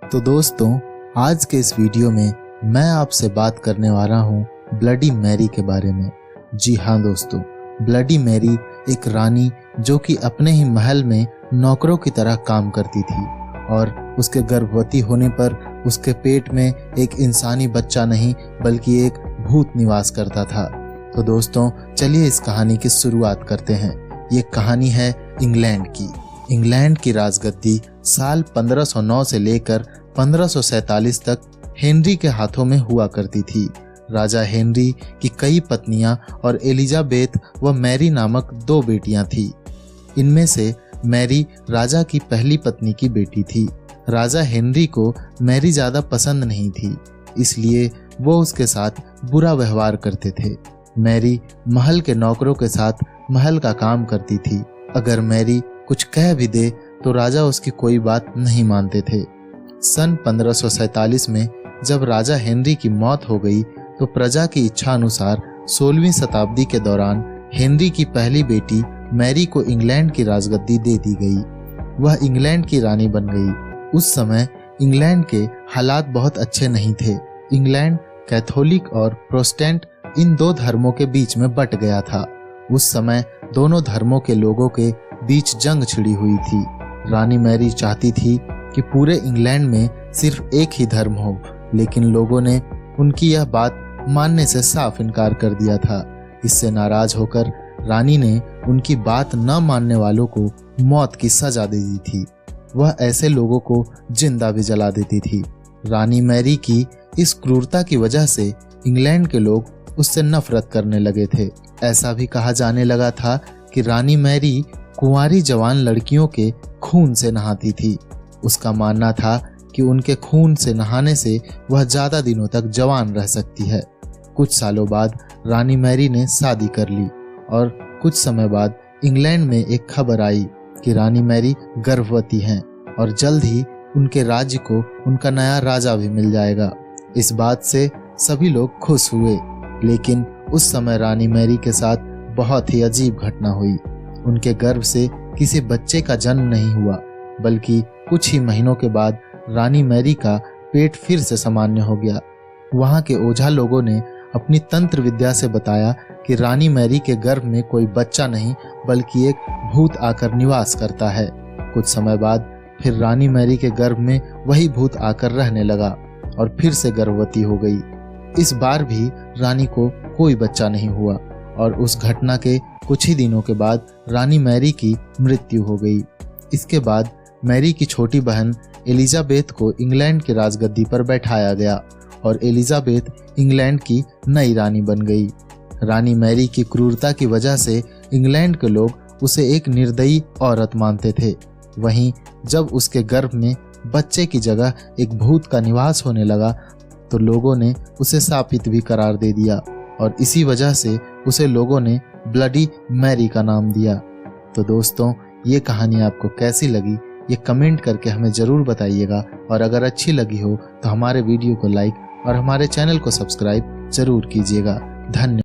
तो दोस्तों, आज के इस वीडियो में मैं आपसे बात करने वाला हूँ ब्लडी मैरी के बारे में। जी हाँ दोस्तों, ब्लडी मैरी एक रानी जो कि अपने ही महल में नौकरों की तरह काम करती थी और उसके गर्भवती होने पर उसके पेट में एक इंसानी बच्चा नहीं बल्कि एक भूत निवास करता था। तो दोस्तों, चलिए इस कहानी की शुरुआत करते हैं। ये कहानी है इंग्लैंड की। इंग्लैंड की राजगद्दी साल 1509 से लेकर 1547 तक हेनरी के हाथों में हुआ करती थी। राजा हेनरी की कई पत्नियां और एलिजाबेथ व मैरी नामक 2 बेटियां थीं। इनमें से मैरी राजा की पहली पत्नी की बेटी थी। राजा हेनरी को मैरी ज़्यादा पसंद नहीं थी, इसलिए वो उसके साथ बुरा व्यवहार करते थे। मैरी महल के नौकरों के साथ महल का काम करती थी। अगर मैरी कुछ कह भी दे तो राजा उसकी कोई बात नहीं मानते थे। सन 1547 में जब राजा हेनरी की मौत हो गई तो प्रजा की इच्छा अनुसार 16वीं शताब्दी के दौरान हेनरी की पहली बेटी मैरी को इंग्लैंड की राजगद्दी दे दी गई। वह इंग्लैंड की रानी बन गई। उस समय इंग्लैंड के हालात बहुत अच्छे नहीं थे। इंग्लैंड कैथोलिक और प्रोटेस्टेंट इन 2 धर्मों के बीच में बट गया था। उस समय दोनों धर्मों के लोगों के बीच जंग छिड़ी हुई थी। रानी मैरी चाहती थी कि पूरे इंग्लैंड में सिर्फ एक ही धर्म हो, लेकिन लोगों ने उनकी यह बात मानने से साफ इनकार कर दिया था। इससे नाराज होकर रानी ने उनकी बात न मानने वालों को मौत की सजा दे दी थी। वह ऐसे लोगों को जिंदा भी जला देती थी। रानी मैरी की इस क्रूरता की वजह से इंग्लैंड के लोग उससे नफरत करने लगे थे। ऐसा भी कहा जाने लगा था कि रानी मैरी कुंवारी जवान लड़कियों के खून से नहाती थी। उसका मानना था कि उनके खून से नहाने से वह ज़्यादा दिनों तक जवान रह सकती है। कुछ सालों बाद रानी मैरी ने शादी कर ली और कुछ समय बाद इंग्लैंड में एक खबर आई कि रानी मैरी गर्भवती हैं और जल्द ही उनके राज्य को उनका नया राजा भी मिल जाएगा। इस बात से सभी लोग खुश हुए, लेकिन उस समय रानी मैरी के साथ बहुत ही अजीब घटना हुई। उनके गर्भ से किसी बच्चे का जन्म नहीं हुआ, बल्कि कुछ ही महीनों के बाद रानी मैरी का पेट फिर से सामान्य हो गया। वहां के ओझा लोगों ने अपनी तंत्र विद्या से बताया कि रानी मैरी के गर्भ में कोई बच्चा नहीं बल्कि एक भूत आकर निवास करता है। कुछ समय बाद फिर रानी मैरी के गर्भ में वही भूत आकर रहने लगा और फिर से गर्भवती हो गई। इस बार भी रानी को कोई बच्चा नहीं हुआ और उस घटना के कुछ ही दिनों के बाद रानी मैरी की मृत्यु हो गई। इसके बाद मैरी की छोटी बहन एलिजाबेथ को इंग्लैंड की राजगद्दी पर बैठाया गया और एलिजाबेथ इंग्लैंड की नई रानी बन गई। रानी मैरी की क्रूरता की वजह से इंग्लैंड के लोग उसे एक निर्दयी औरत मानते थे। वहीं जब उसके गर्भ में बच्चे की जगह एक भूत का निवास होने लगा तो लोगों ने उसे शापित भी करार दे दिया और इसी वजह से उसे लोगों ने ब्लडी मैरी का नाम दिया। तो दोस्तों, ये कहानी आपको कैसी लगी ये कमेंट करके हमें ज़रूर बताइएगा और अगर अच्छी लगी हो तो हमारे वीडियो को लाइक और हमारे चैनल को सब्सक्राइब ज़रूर कीजिएगा। धन्यवाद।